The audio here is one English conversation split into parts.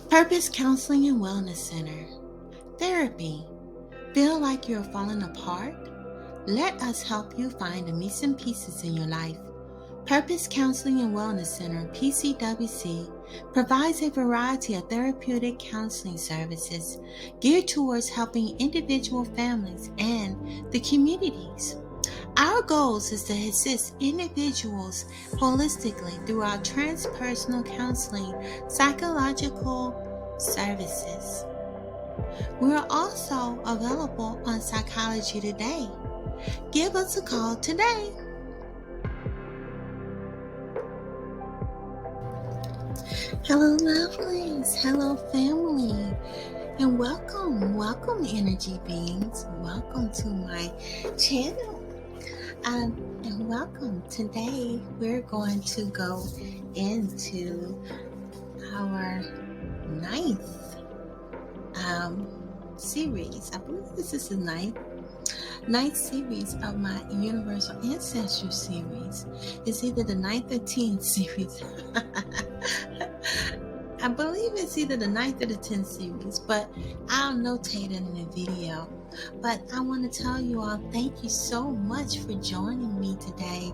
Purpose Counseling and Wellness Center. Therapy. Feel like you're falling apart? Let us help you find the missing pieces in your life. Purpose Counseling and Wellness Center, PCWC, provides a variety of therapeutic counseling services geared towards helping individual families and the communities. Our goals is to assist individuals holistically through our transpersonal counseling, psychological services. We are also available on Psychology Today. Give us a call today. Hello, lovelies. Hello, family. And welcome, energy beings. Welcome to my channel. And welcome. Today, we're going to go into our ninth series. I believe this is the ninth series of my Universal Ancestry series. It's either the ninth or 10th series. I believe it's either the ninth or the 10th series, but I'll notate it in the video. But I want to tell you all, thank you so much for joining me today.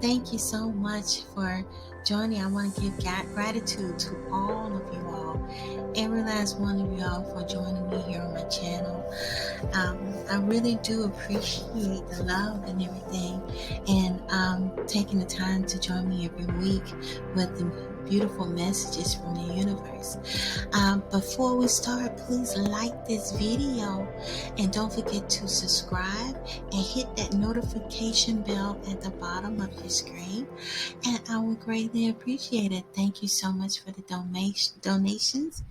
Thank you so much for joining. I want to give gratitude to all of you all, every last one of you all for joining me here on my channel. I really do appreciate the love and everything, and taking the time to join me every week with the beautiful messages from the universe. Before we start, please like this video and don't forget to subscribe and hit that notification bell at the bottom of your screen, and I will greatly appreciate it. Thank you so much for the donations,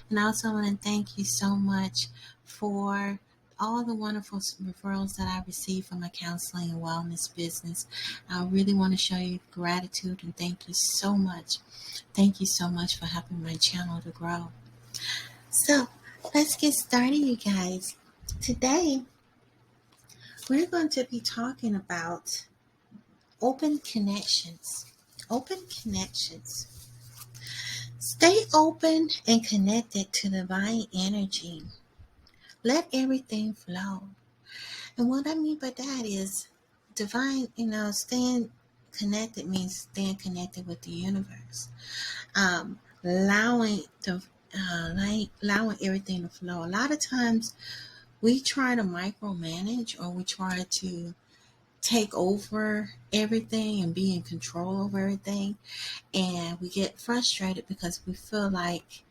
and I also want to thank you so much for all the wonderful referrals that I received from my counseling and wellness business. I really want to show you gratitude and thank you so much. Thank you so much for helping my channel to grow. So let's get started, you guys. Today, we're going to be talking about open connections. Open connections. Stay open and connected to divine energy. Let everything flow. And what I mean by that is divine, staying connected means staying connected with the universe. Allowing everything to flow. A lot of times we try to micromanage, or we try to take over everything and be in control of everything, and we get frustrated because we feel like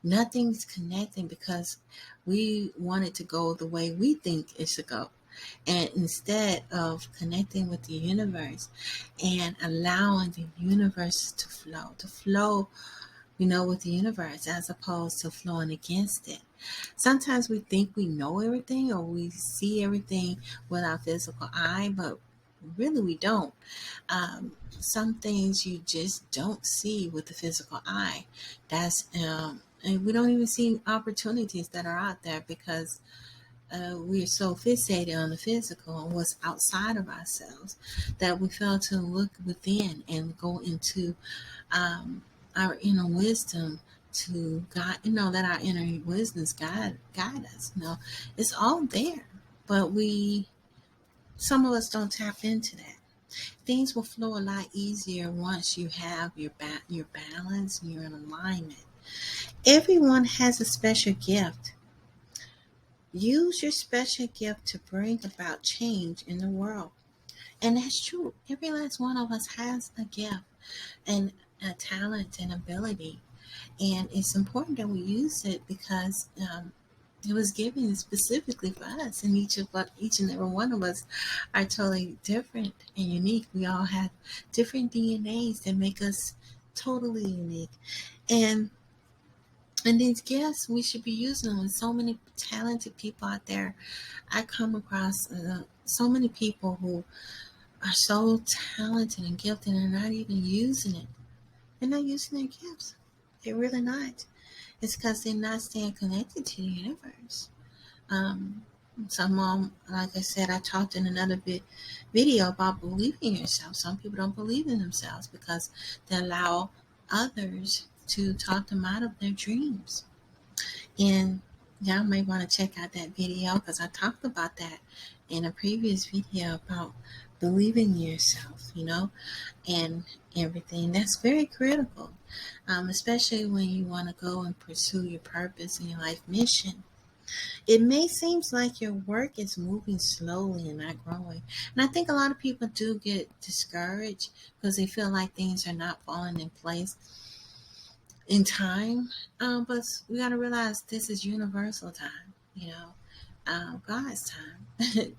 nothing's connecting because we want it to go the way we think it should go. And instead of connecting with the universe and allowing the universe to flow, with the universe, as opposed to flowing against it. Sometimes we think we know everything, or we see everything with our physical eye, but really we don't. Some things you just don't see with the physical eye. And we don't even see opportunities that are out there because we're so fixated on the physical and what's outside of ourselves that we fail to look within and go into our inner wisdom to God. That our inner wisdoms guide us. It's all there, but some of us don't tap into that. Things will flow a lot easier once you have your balance and you're in alignment. Everyone has a special gift. Use your special gift to bring about change in the world. And that's true. Every last one of us has a gift and a talent and ability. And it's important that we use it because it was given specifically for us. And each and every one of us are totally different and unique. We all have different DNAs that make us totally unique. And these gifts, we should be using them. With so many talented people out there, I come across so many people who are so talented and gifted and are not even using it. They're not using their gifts. They're really not. It's because they're not staying connected to the universe. Like I said, I talked in another video about believing in yourself. Some people don't believe in themselves because they allow others to talk them out of their dreams. And y'all may want to check out that video because I talked about that in a previous video about believing in yourself, and everything. That's very critical, especially when you want to go and pursue your purpose and your life mission. It may seem like your work is moving slowly and not growing. And I think a lot of people do get discouraged because they feel like things are not falling in place in time. But we got to realize this is universal time, God's time,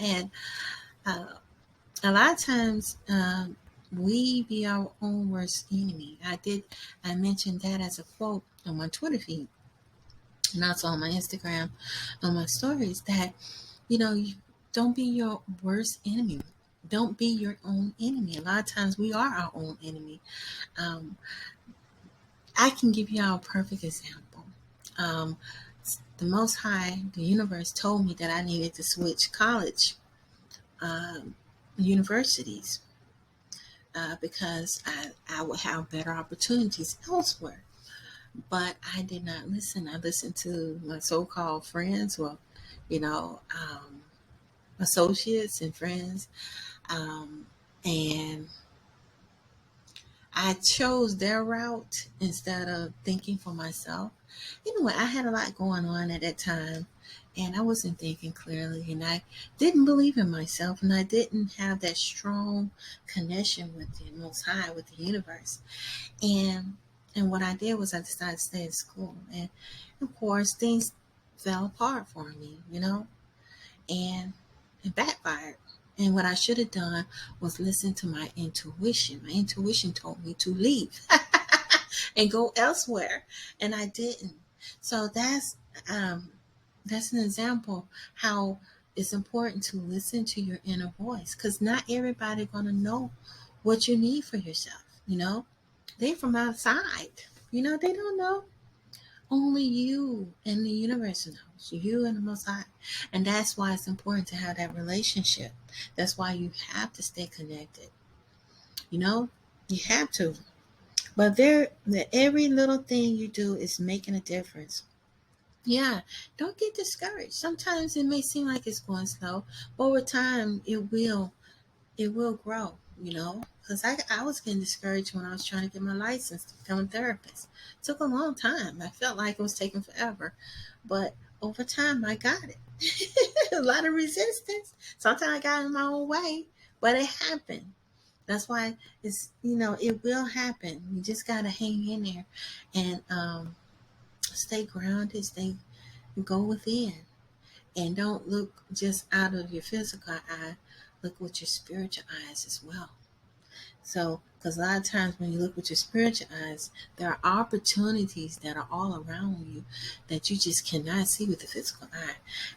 and uh, a lot of times we be our own worst enemy. I mentioned that as a quote on my Twitter feed and also on my Instagram, on my stories, that, you don't be your worst enemy. Don't be your own enemy. A lot of times we are our own enemy. Um, I can give you a perfect example. Um, the Most High, the universe, told me that I needed to switch college um, universities because I would have better opportunities elsewhere. But I did not listen. I listened to my so-called friends, well, associates and friends, and I chose their route instead of thinking for myself. Anyway, I had a lot going on at that time, and I wasn't thinking clearly, and I didn't believe in myself, and I didn't have that strong connection with the Most High, with the universe. And what I did was I decided to stay in school, and of course things fell apart for me, and it backfired. And what I should have done was listen to my intuition. My intuition told me to leave and go elsewhere, and I didn't. So um, that's an example how it's important to listen to your inner voice, because not everybody gonna know what you need for yourself. They from outside. They don't know. Only you and the universe knows. You and the Most High. And that's why it's important to have that relationship. That's why you have to stay connected. You have to. But every little thing you do is making a difference. Yeah, don't get discouraged. Sometimes it may seem like it's going slow, but over time it will grow, because I was getting discouraged when I was trying to get my license to become a therapist. It took a long time. I felt like it was taking forever, but over time I got it. A lot of resistance. Sometimes I got in my own way, but it happened. That's why it will happen. You just got to hang in there and stay grounded, go within, and don't look just out of your physical eye. Look with your spiritual eyes as well. So, because a lot of times when you look with your spiritual eyes, there are opportunities that are all around you that you just cannot see with the physical eye.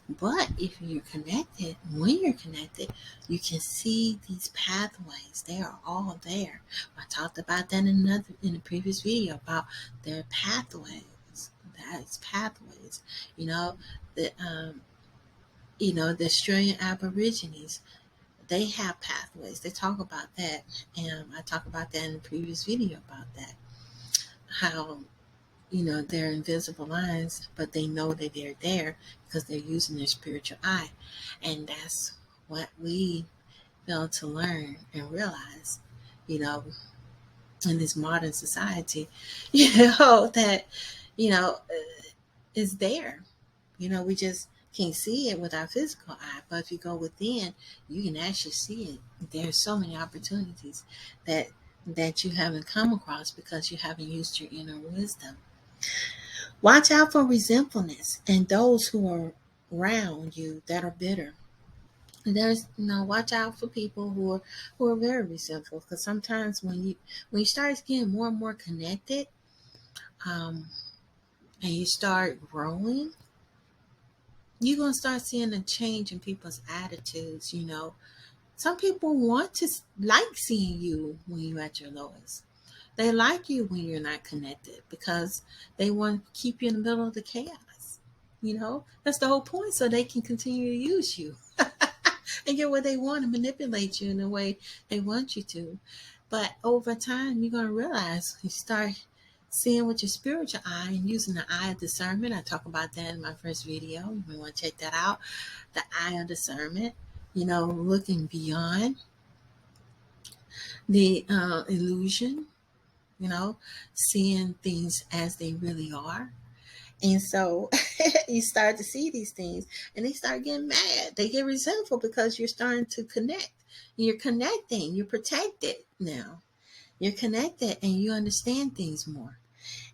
But if you're connected, when you're connected, you can see these pathways. They are all there. I talked about that in a previous video about their pathways. That's pathways. The the Australian Aborigines, they have pathways. They talk about that, and I talk about that in the previous video about that. How they're invisible lines, but they know that they're there because they're using their spiritual eye, and that's what we fail to learn and realize. In this modern society, that you know is there. We just can't see it with our physical eye, but if you go within, you can actually see it. There's so many opportunities that you haven't come across because you haven't used your inner wisdom. Watch out for resentfulness and those who are around you that are bitter. There's watch out for people who are very resentful, because sometimes when you start getting more and more connected, um, and you start growing, you're going to start seeing a change in people's attitudes. Some people want to like seeing you when you're at your lowest. They like you when you're not connected because they want to keep you in the middle of the chaos. That's the whole point, so they can continue to use you and get what they want and manipulate you in the way they want you to. But over time, you're going to realize you start seeing with your spiritual eye and using the eye of discernment. I talk about that in my first video. You may want to check that out. The eye of discernment, looking beyond the illusion, seeing things as they really are. And so you start to see these things and they start getting mad. They get resentful because you're starting to connect. You're connecting. You're protected now. You're connected and you understand things more.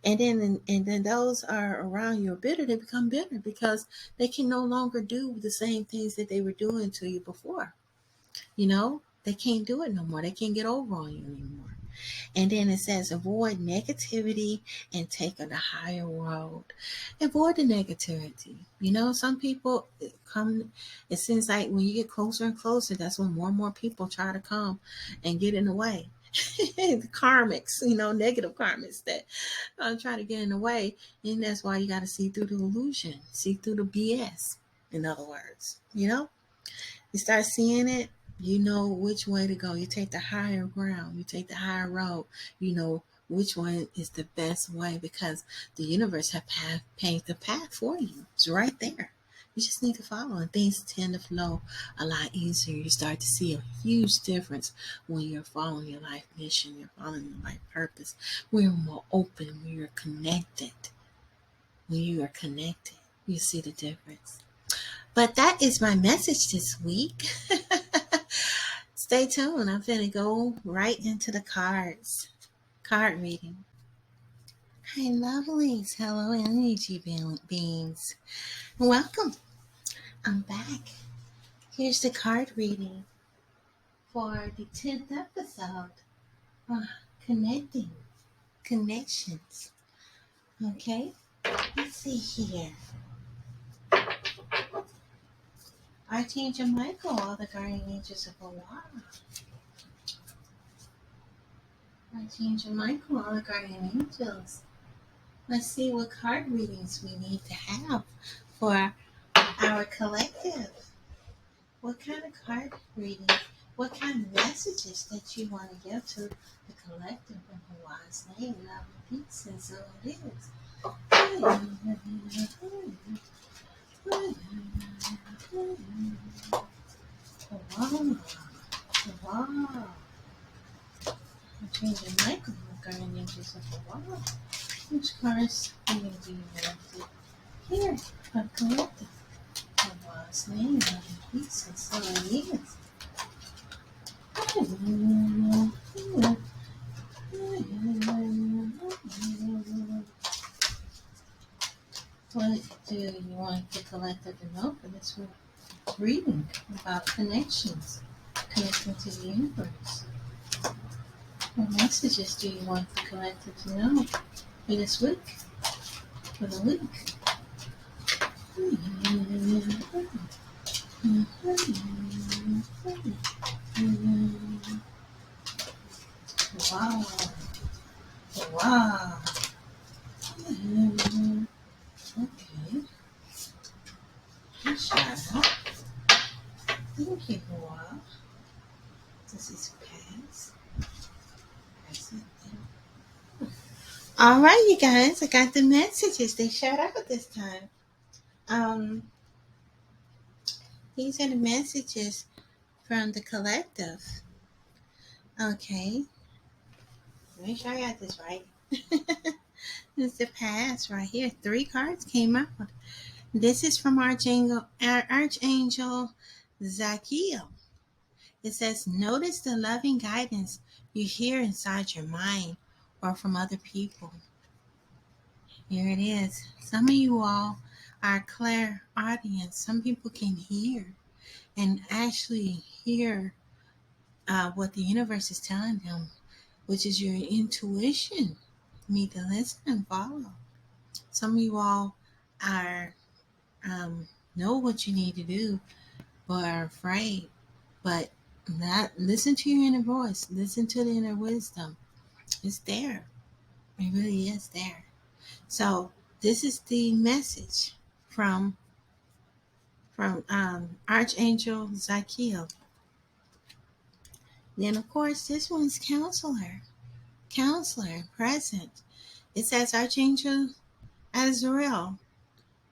And then those are around you are bitter. They become bitter because they can no longer do the same things that they were doing to you before. They can't do it no more. They can't get over on you anymore. And then it says, avoid negativity and take on the higher road. Avoid the negativity. Some people come, it seems like when you get closer and closer, that's when more and more people try to come and get in the way. The karmics, negative karmics that try to get in the way. And that's why you got to see through the illusion, see through the BS, in other words. You start seeing it, you know which way to go. You take the higher ground, you take the higher road. You know which one is the best way because the universe have paved the path for you. It's right there. You just need to follow, and things tend to flow a lot easier. You start to see a huge difference when you're following your life mission, you're following your life purpose. When you're more open, when you're connected. When you are connected, you see the difference. But that is my message this week. Stay tuned. I'm going to go right into the cards. Card reading. Hi, lovelies. Hello, energy beings. Welcome. I'm back. Here's the card reading for the 10th episode. Connecting. Connections. Okay. Let's see here. Archangel Michael, all the guardian angels of Allah. Archangel Michael, all the guardian angels. Let's see what card readings we need to have for our collective. What kind of card reading? What kind of messages that you want to give to the collective in Hawaii's name, love and peace, and so it is. Wow. Archangel Michael, guardian angels of Hawaii. Which cards are going to be elected here for collective? Hawaii's name, love and peace, and so it is. What do you want the collective to know for this reading about connections, connecting to the universe? What messages do you want the collective to know for this week? For the week? Wow. Wow. Okay. Shut up. Thank you, wow. This is pass. All right, you guys. I got the messages. They shut up at this time. These are the messages from the collective. Okay. Make sure I got this right. This is the pass right here. 3 cards came out. This is from Archangel Zachiel. It says, notice the loving guidance you hear inside your mind or from other people. Here it is. Some of you all are clairaudience. Some people can hear and actually hear what the universe is telling them, which is your intuition. You need to listen and follow. Some of you all are know what you need to do, but are afraid. But not listen to your inner voice. Listen to the inner wisdom. It's there. It really is there. So this is the message from Archangel Zachiel. Then of course this one's counselor present. It says, Archangel Azrael,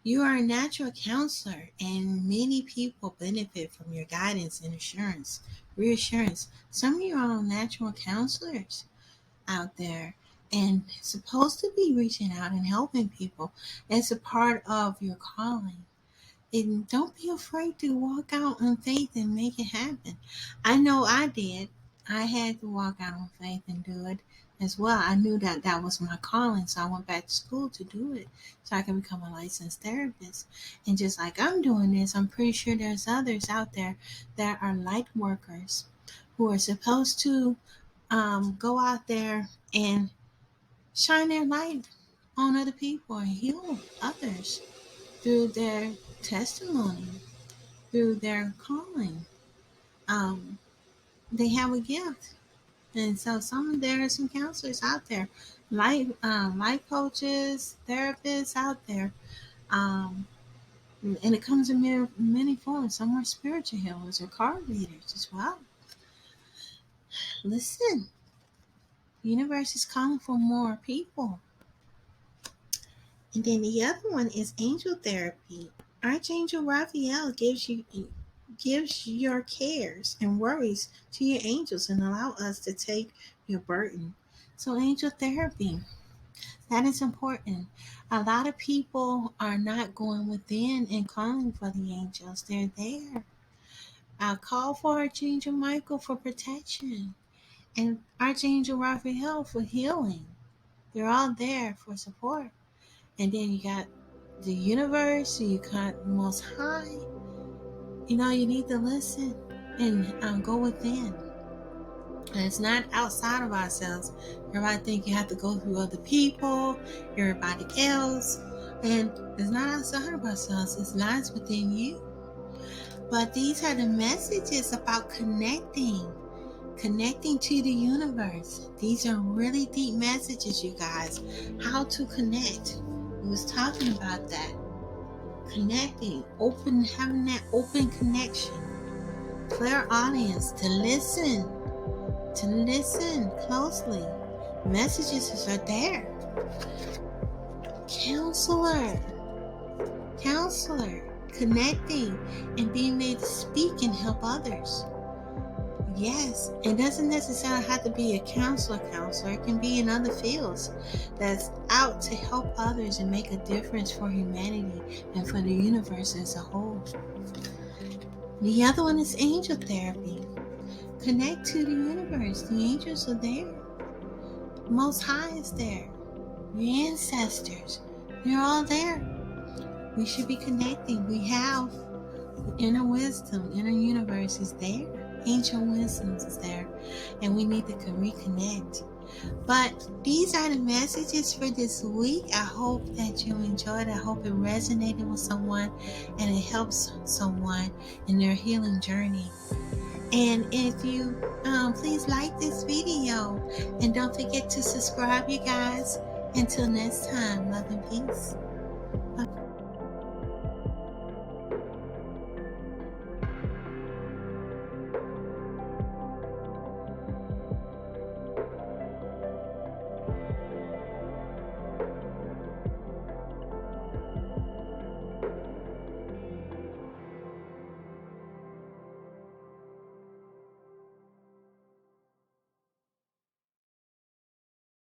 you are a natural counselor, and many people benefit from your guidance and reassurance. Some of you are natural counselors out there and supposed to be reaching out and helping people. It's a part of your calling. And don't be afraid to walk out on faith and make it happen. I know I did. I had to walk out on faith and do it as well. I knew that that was my calling, so I went back to school to do it so I can become a licensed therapist. And just like I'm doing this, I'm pretty sure there's others out there that are light workers who are supposed to go out there and shine their light on other people and heal others through their testimony, through their calling. Um, they have a gift. And so there are some counselors out there, life coaches, therapists out there. Um, and it comes in many forms. Some are spiritual healers or card readers as well. Listen, the universe is calling for more people. And then the other one is angel therapy. Archangel Raphael gives your cares and worries to your angels and allow us to take your burden. So angel therapy, that is important. A lot of people are not going within and calling for the angels. They're there. I'll call for Archangel Michael for protection and Archangel Raphael for healing. They're all there for support. And then you got the universe, you got Most High. You know, you need to listen and go within. And it's not outside of ourselves. Everybody think you have to go through other people, everybody else. And it's not outside of ourselves. It lies within you. But these are the messages about connecting to the universe. These are really deep messages, you guys. How to connect. We was talking about that. Connecting, having that open connection. Clear audience to listen closely. Messages are there. Counselor, connecting and being made to speak and help others. Yes, it doesn't necessarily have to be a counselor. It can be in other fields that's out to help others and make a difference for humanity and for the universe as a whole. The other one is angel therapy. Connect to the universe. The angels are there. Most High is there. Your ancestors, they're all there. We should be connecting. We have inner wisdom, inner universe is there. Ancient wisdom is there. And we need to reconnect. But these are the messages for this week. I hope that you enjoyed. I hope it resonated with someone and it helps someone in their healing journey. And if you please like this video and don't forget to subscribe, you guys. Until next time, love and peace.